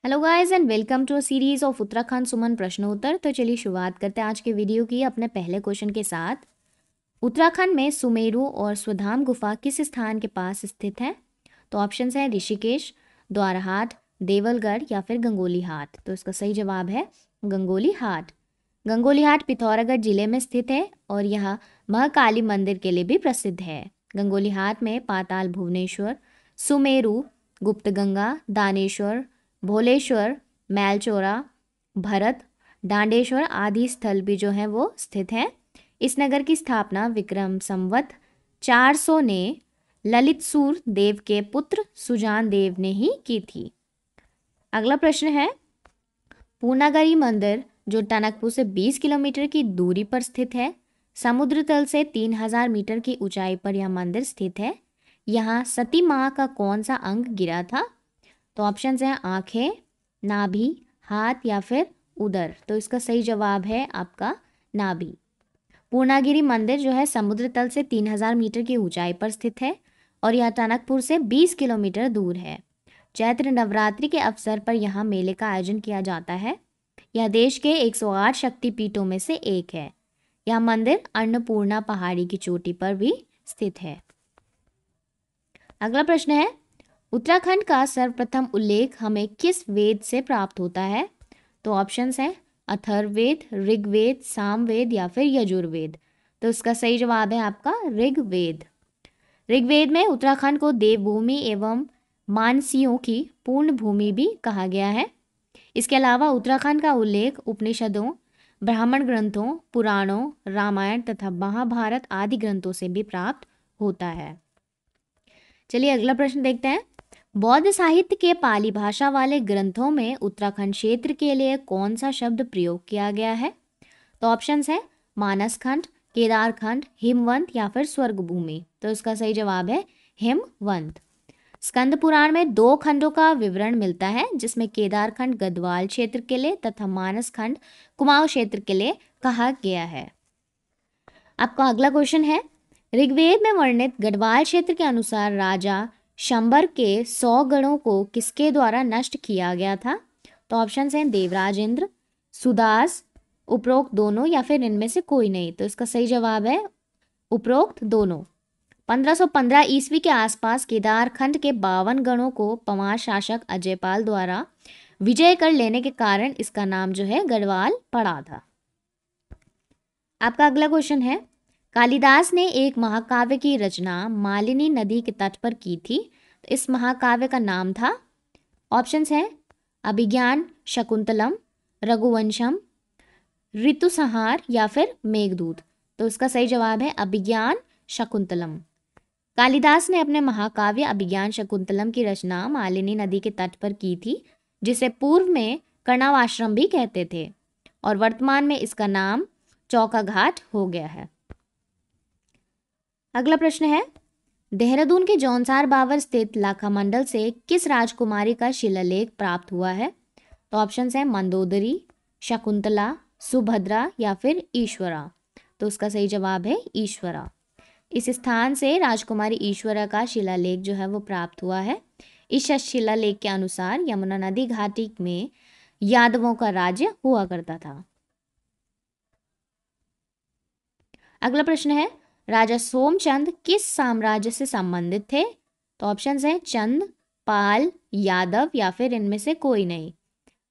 Hello guys and welcome to a series of Uttarakhand Suman Prashnottar. तो चलिए शुरुआत करते हैं आज के वीडियो की अपने पहले क्वेश्चन के साथ। उत्तराखंड में सुमेरु और स्वधाम गुफा किस स्थान के पास स्थित है? तो ऑप्शंस हैं ऋषिकेश, द्वारहाट, देवलगढ़ या फिर गंगोलीहाट। तो इसका सही जवाब है गंगोलीहाट। गंगोलीहाट पिथौरागढ़ जिले में स्थित है और यह महाकाली मंदिर के लिए भी प्रसिद्ध है। गंगोलीहाट में पाताल भुवनेश्वर, सुमेरु, गुप्तगंगा, दानेश्वर, भोलेश्वर, मैलचोरा, भरत, डांडेश्वर आदि स्थल भी जो हैं वो स्थित हैं। इस नगर की स्थापना विक्रम संवत 400 ने ललितसूर देव के पुत्र सुजान देव ने ही की थी। अगला प्रश्न है, पूर्णागिरि मंदिर जो टनकपुर से 20 किलोमीटर की दूरी पर स्थित है, समुद्र तल से 3000 मीटर की ऊंचाई पर यह मंदिर स्थित है। यहाँ सती माँ का कौन सा अंग गिरा था? तो ऑप्शंस हैं आंखें, नाभि, हाथ या फिर उदर। तो इसका सही जवाब है आपका नाभि। पूर्णागिरि मंदिर जो है समुद्र तल से 3000 मीटर की ऊंचाई पर स्थित है और यह टनकपुर से 20 किलोमीटर दूर है। चैत्र नवरात्रि के अवसर पर यहाँ मेले का आयोजन किया जाता है। यह देश के 108 शक्तिपीठों में से एक है। यह मंदिर अन्नपूर्णा पहाड़ी की चोटी पर भी स्थित है। अगला प्रश्न है, उत्तराखंड का सर्वप्रथम उल्लेख हमें किस वेद से प्राप्त होता है? तो ऑप्शंस हैं अथर्ववेद, ऋग्वेद, सामवेद या फिर यजुर्वेद। तो इसका सही जवाब है आपका ऋग्वेद। ऋग्वेद में उत्तराखंड को देवभूमि एवं मानसियों की पूर्ण भूमि भी कहा गया है। इसके अलावा उत्तराखंड का उल्लेख उपनिषदों, ब्राह्मण ग्रंथों, पुराणों, रामायण तथा महाभारत आदि ग्रंथों से भी प्राप्त होता है। चलिए अगला प्रश्न देखते हैं। बौद्ध साहित्य के पाली भाषा वाले ग्रंथों में उत्तराखंड क्षेत्र के लिए कौन सा शब्द प्रयोग किया गया है? तो ऑप्शंस है मानसखंड, केदारखंड, हिमवंत या फिर स्वर्ग भूमि। तो इसका सही जवाब है हिमवंत। स्कंद पुराण में 2 खंडों का विवरण मिलता है, जिसमें केदारखंड गढ़वाल क्षेत्र के लिए तथा मानसखंड कुमाऊं क्षेत्र के लिए कहा गया है। आपका अगला क्वेश्चन है, ऋग्वेद में वर्णित गढ़वाल क्षेत्र के अनुसार राजा शंबर के 100 गढ़ों को किसके द्वारा नष्ट किया गया था? तो ऑप्शंस हैं देवराज इंद्र, सुदास, उपरोक्त दोनों या फिर इनमें से कोई नहीं। तो इसका सही जवाब है उपरोक्त दोनों। 1515 ईस्वी के आसपास केदारखंड के 52 गढ़ों को पवार शासक अजयपाल द्वारा विजय कर लेने के कारण इसका नाम जो है गढ़वाल पड़ा था। आपका अगला क्वेश्चन है, कालिदास ने एक महाकाव्य की रचना मालिनी नदी के तट पर की थी। तो इस महाकाव्य का नाम था? ऑप्शंस हैं अभिज्ञान शकुंतलम, रघुवंशम, ऋतुसंहार या फिर मेघदूत। तो इसका सही जवाब है अभिज्ञान शकुंतलम। कालिदास ने अपने महाकाव्य अभिज्ञान शकुंतलम की रचना मालिनी नदी के तट पर की थी, जिसे पूर्व में कर्णावाश्रम भी कहते थे और वर्तमान में इसका नाम चौका घाट हो गया है। अगला प्रश्न है, देहरादून के जौनसार बावर स्थित लाखा मंडल से किस राजकुमारी का शिलालेख प्राप्त हुआ है? तो ऑप्शंस हैं मंदोदरी, शकुंतला, सुभद्रा या फिर ईश्वरा। तो उसका सही जवाब है ईश्वरा। इस स्थान से राजकुमारी ईश्वरा का शिलालेख जो है वो प्राप्त हुआ है। इस शिलालेख के अनुसार यमुना नदी घाटी में यादवों का राज्य हुआ करता था। अगला प्रश्न है, राजा सोमचंद किस साम्राज्य से संबंधित थे? तो ऑप्शंस हैं चंद, पाल, यादव या फिर इनमें से कोई नहीं।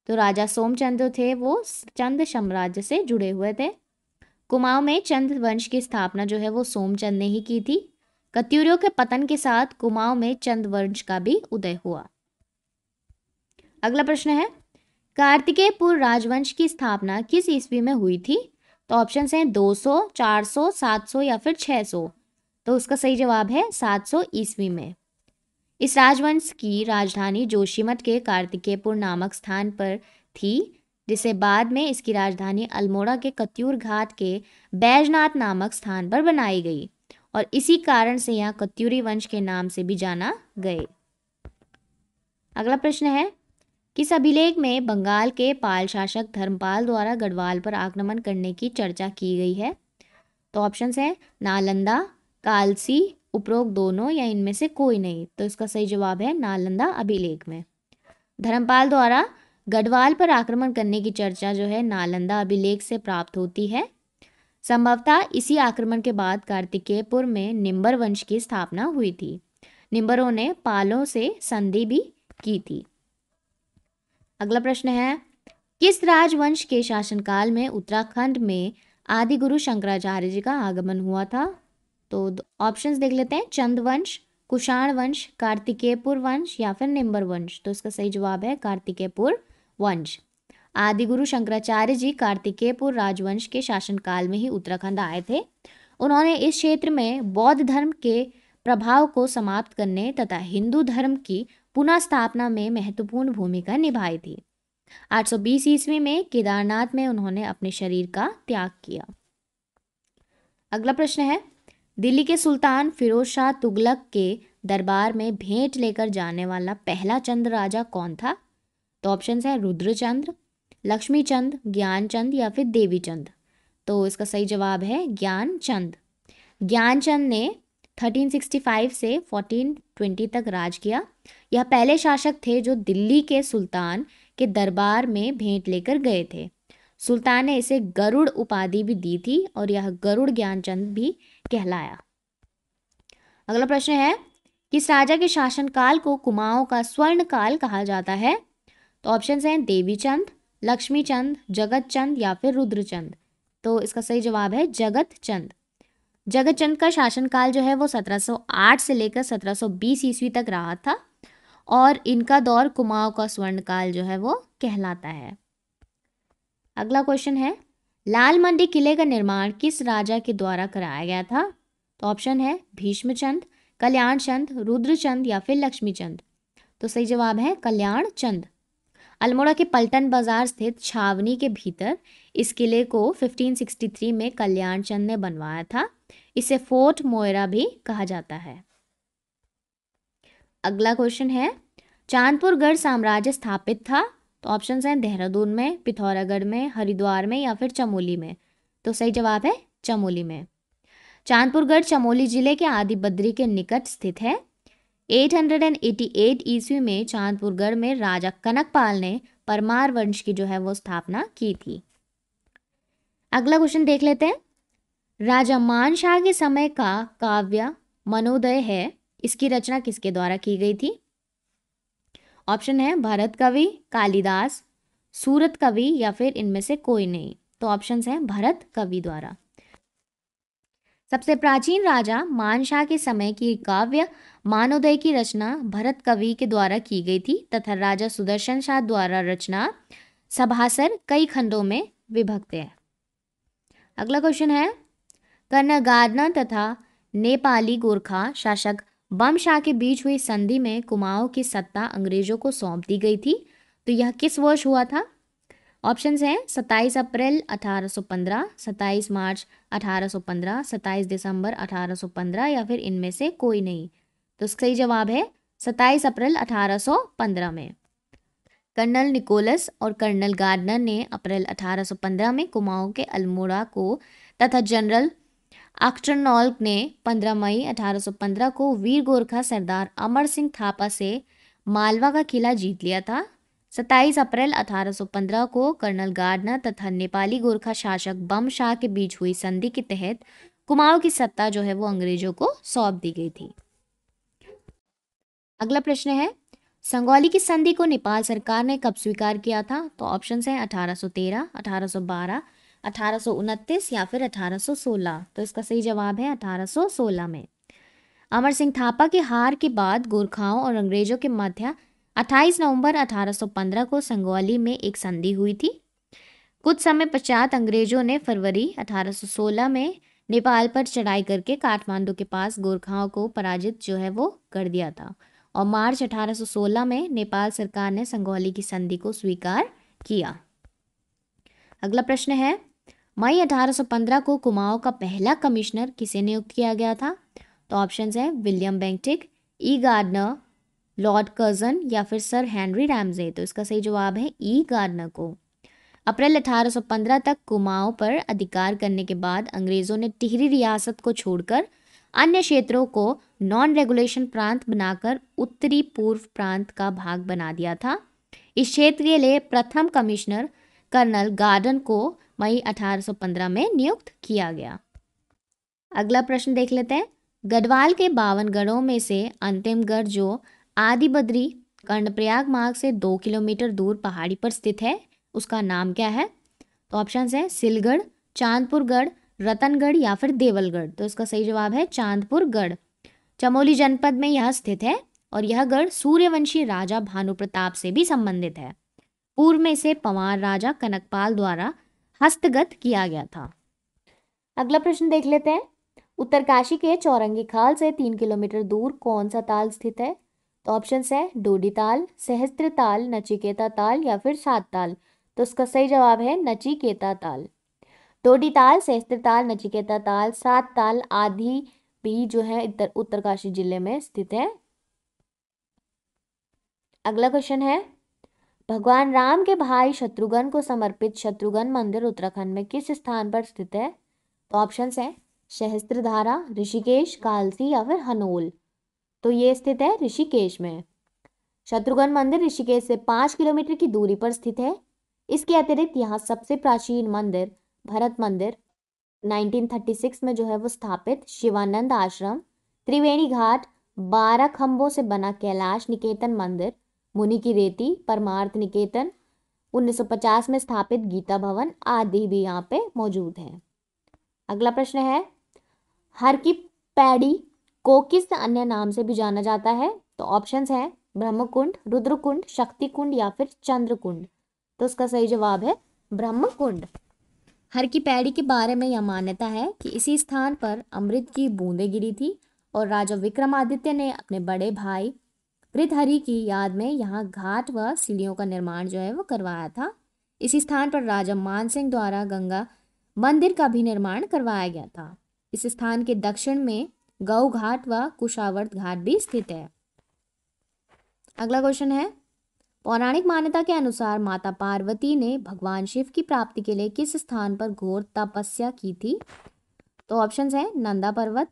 तो राजा सोमचंद जो थे वो चंद साम्राज्य से जुड़े हुए थे। कुमाऊं में चंद वंश की स्थापना जो है वो सोमचंद ने ही की थी। कत्यूरियों के पतन के साथ कुमाऊं में चंद वंश का भी उदय हुआ। अगला प्रश्न है, कार्तिकेयपुर राजवंश की स्थापना किस ईस्वी में हुई थी? तो ऑप्शंस हैं 200, 400, 700 या फिर 600। तो उसका सही जवाब है 700 ईस्वी में। इस राजवंश की राजधानी जोशीमठ के कार्तिकेयपुर नामक स्थान पर थी, जिसे बाद में इसकी राजधानी अल्मोड़ा के कत्यूर घाट के बैजनाथ नामक स्थान पर बनाई गई और इसी कारण से यहाँ कत्यूरी वंश के नाम से भी जाना गए। अगला प्रश्न है, किस अभिलेख में बंगाल के पाल शासक धर्मपाल द्वारा गढ़वाल पर आक्रमण करने की चर्चा की गई है? तो ऑप्शंस हैं नालंदा, कालसी, उपरोक्त दोनों या इनमें से कोई नहीं। तो इसका सही जवाब है नालंदा अभिलेख में। धर्मपाल द्वारा गढ़वाल पर आक्रमण करने की चर्चा जो है नालंदा अभिलेख से प्राप्त होती है। संभवतः इसी आक्रमण के बाद कार्तिकेयपुर में निंबर वंश की स्थापना हुई थी। निंबरों ने पालों से संधि भी की थी। अगला प्रश्न है, किस राजवंश के शासनकाल में उत्तराखंड में आदि गुरु शंकराचार्य जी का आगमन हुआ था? तो ऑप्शंस देख लेते हैं, चंद वंश, कुषाण वंश, कार्तिकेयपुर वंश या फिर निंबर वंश। तो इसका सही जवाब है कार्तिकेयपुर वंश। आदि गुरु शंकराचार्य जी कार्तिकेयपुर राजवंश के शासनकाल में ही उत्तराखंड आए थे। उन्होंने इस क्षेत्र में बौद्ध धर्म के प्रभाव को समाप्त करने तथा हिंदू धर्म की पुनः स्थापना में महत्वपूर्ण भूमिका निभाई थी। 820 ईस्वी में केदारनाथ में उन्होंने अपने शरीर का त्याग किया। अगला प्रश्न है, दिल्ली के सुल्तान फिरोज शाह तुगलक के दरबार में भेंट लेकर जाने वाला पहला चंद राजा कौन था? तो ऑप्शन है रुद्रचंद्र, लक्ष्मीचंद, ज्ञानचंद या फिर देवीचंद। तो इसका सही जवाब है ज्ञानचंद। ज्ञानचंद ने 1365 से 1420 तक राज किया। यह पहले शासक थे जो दिल्ली के सुल्तान के दरबार में भेंट लेकर गए थे। सुल्तान ने इसे गरुड़ उपाधि भी दी थी और यह गरुड़ ज्ञानचंद भी कहलाया। अगला प्रश्न है, किस राजा के शासनकाल को कुमाऊं का स्वर्ण काल कहा जाता है? तो ऑप्शन हैं देवीचंद, लक्ष्मीचंद, जगतचंद या फिर रुद्रचंद। तो इसका सही जवाब है जगतचंद। जगतचंद का शासनकाल जो है वो 1708 से लेकर 1720 ईस्वी तक रहा था और इनका दौर कुमाऊं का स्वर्णकाल जो है वो कहलाता है। अगला क्वेश्चन है, लाल मंडी किले का निर्माण किस राजा के द्वारा कराया गया था? तो ऑप्शन है भीष्मचंद, कल्याणचंद, रुद्रचंद या फिर लक्ष्मीचंद। तो सही जवाब है कल्याणचंद। अल्मोड़ा के पलटन बाजार स्थित छावनी के भीतर इस किले को 1563 में कल्याणचंद ने बनवाया था। इसे फोर्ट मोयरा भी कहा जाता है। अगला क्वेश्चन है, चांदपुरगढ़ साम्राज्य स्थापित था? तो ऑप्शन हैं देहरादून में, पिथौरागढ़ में, हरिद्वार में या फिर चमोली में। तो सही जवाब है चमोली में। चांदपुरगढ़ चमोली जिले के आदि बद्री के निकट स्थित है। 888 ईस्वी में चांदपुरगढ़ में राजा कनकपाल ने परमार वंश की जो है वो स्थापना की थी। अगला क्वेश्चन देख लेते हैं, राजा मानशाह के समय का काव्य मनोदय है, इसकी रचना किसके द्वारा की गई थी? ऑप्शन है भरत कवि, कालिदास, सूरत कवि या फिर इनमें से कोई नहीं। तो ऑप्शन है भरत कवि द्वारा। सबसे प्राचीन राजा मानशाह के समय की काव्य मानोदय की रचना भरत कवि के द्वारा की गई थी तथा राजा सुदर्शन शाह द्वारा रचना सभासर कई खंडों में विभक्त है। अगला क्वेश्चन है, कर्णगार्डनर तथा नेपाली गोरखा शासक बम शाह के बीच हुई संधि में कुमाऊं की सत्ता अंग्रेजों को सौंप दी गई थी। तो यह किस वर्ष हुआ था? ऑप्शंस हैं 27 अप्रैल 1815, 27 मार्च 1815, 27 दिसंबर 1815 या फिर इनमें से कोई नहीं। तो सही जवाब है 27 अप्रैल 1815 में। कर्नल निकोलस और कर्नल गार्डनर ने अप्रैल 1815 में कुमाऊं के अल्मोड़ा को तथा जनरल आक्टरनॉल्क ने 15 मई 1815 को वीर गोरखा सरदार अमर सिंह थापा से मालवा का किला जीत लिया था। 27 अप्रैल 1815 को कर्नल गार्डनर तथा नेपाली गोरखा शासक बम शाह के बीच हुई संधि के तहत कुमाऊं की सत्ता जो है वो अंग्रेजों को सौंप दी गई थी। अगला प्रश्न है, संगौली की संधि को नेपाल सरकार ने कब स्वीकार किया था? तो ऑप्शन हैं 1813, 1812, 1829 या फिर 1816। तो इसका सही जवाब है 1816 में। अमर सिंह थापा की हार के बाद गोरखाओं और अंग्रेजों के मध्य 28 नवंबर 1815 को संगौली में एक संधि हुई थी। कुछ समय पश्चात अंग्रेजों ने फरवरी 1816 में नेपाल पर चढ़ाई करके काठमांडू के पास गोरखाओं को पराजित जो है वो कर दिया था और मार्च 1816 में नेपाल सरकार ने संगौली की संधि को स्वीकार किया। अगला प्रश्न है, मई 1815 को कुमाऊं का पहला कमिश्नर किसे नियुक्त किया गया था? तो ऑप्शंस हैं विलियम बेंटिक, ई गार्डनर, लॉर्ड कर्जन या फिर सर हेनरी रैमजे। तो इसका सही जवाब है ई गार्डनर को। अप्रैल 1815 तक कुमाऊं पर अधिकार करने के बाद अंग्रेजों ने टिहरी रियासत को छोड़कर अन्य क्षेत्रों को नॉन रेगुलेशन प्रांत बनाकर उत्तरी पूर्व प्रांत का भाग बना दिया था। इस क्षेत्र के लिए प्रथम कमिश्नर कर्नल गार्डन को मई 1815 में नियुक्त किया गया। अगला प्रश्न देख लेते हैं। गढ़वाल के 52 गढ़ों में से अंतिम गढ़ जो आदि बद्री कर्णप्रयाग मार्ग से 2 किलोमीटर दूर पहाड़ी पर स्थित है, उसका नाम क्या है? तो ऑप्शन है सिलगढ़, चांदपुरगढ़, रतनगढ़ या फिर देवलगढ़। तो इसका सही जवाब है चांदपुरगढ़। चमोली जनपद में यह स्थित है और यह गढ़ सूर्यवंशी राजा भानु प्रताप से भी संबंधित है। पूर्व में इसे पंवार राजा कनकपाल द्वारा हस्तगत किया गया था। अगला प्रश्न देख लेते हैं। उत्तरकाशी के चौरंगी खाल से 3 किलोमीटर दूर कौन सा ताल स्थित है? तो ऑप्शन है डोडी ताल, सहस्त्र ताल, नचिकेता ताल या फिर सात ताल। तो इसका सही जवाब है नचिकेता ताल। डोडी ताल, सहस्त्र ताल, नचिकेता ताल, सात ताल आदि भी जो है उत्तरकाशी जिले में स्थित है। अगला क्वेश्चन है, भगवान राम के भाई शत्रुघ्न को समर्पित शत्रुघ्न मंदिर उत्तराखंड में किस स्थान पर स्थित है? तो ऑप्शन है सहस्त्रधारा, ऋषिकेश, कालसी या फिर हनोल। तो ये स्थित है ऋषिकेश में। शत्रुघ्न मंदिर ऋषिकेश से 5 किलोमीटर की दूरी पर स्थित है। इसके अतिरिक्त यहाँ सबसे प्राचीन मंदिर भरत मंदिर 1936 में जो है वो स्थापित शिवानंद आश्रम, त्रिवेणी घाट, 12 खंभों से बना कैलाश निकेतन मंदिर, मुनि की रेती, परमार्थ निकेतन, 1950 में स्थापित गीता भवन आदि भी यहाँ पे मौजूद है। अगला प्रश्न है, हर की पैड़ी को किस अन्य नाम से भी जाना जाता है? तो ऑप्शंस हैं ब्रह्मकुंड, रुद्रकुंड, शक्तिकुंड या फिर चंद्रकुंड। तो इसका सही जवाब है ब्रह्मकुंड। हर की पैड़ी के बारे में यह मान्यता है कि इसी स्थान पर अमृत की बूंदें गिरी थी और राजा विक्रमादित्य ने अपने बड़े भाई भृतहरि की याद में यहाँ घाट व सीढ़ियों का निर्माण जो है वो करवाया था। इसी स्थान पर राजा मानसिंह द्वारा गंगा मंदिर का भी निर्माण करवाया गया था। इस स्थान के दक्षिण में गौ घाट व कुशावर्त घाट भी स्थित है। अगला क्वेश्चन है, पौराणिक मान्यता के अनुसार माता पार्वती ने भगवान शिव की प्राप्ति के लिए किस स्थान पर घोर तपस्या की थी? तो ऑप्शंस हैं नंदा पर्वत,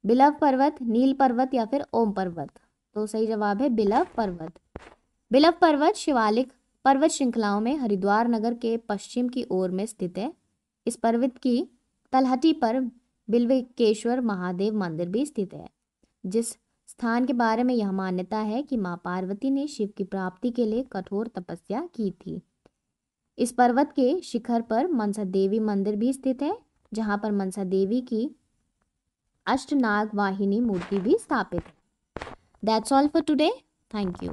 बिलव पर्वत, नील पर्वत या फिर ओम पर्वत। तो सही जवाब है बिलव पर्वत। बिलव पर्वत शिवालिक पर्वत श्रृंखलाओं में हरिद्वार नगर के पश्चिम की ओर में स्थित है। इस पर्वत की तलहटी पर बिल्वकेश्वर महादेव मंदिर भी स्थित है, जिस स्थान के बारे में यह मान्यता है कि मां पार्वती ने शिव की प्राप्ति के लिए कठोर तपस्या की थी। इस पर्वत के शिखर पर मनसा देवी मंदिर भी स्थित है, जहां पर मनसा देवी की अष्टनाग वाहिनी मूर्ति भी स्थापित है। That's all for today. Thank you.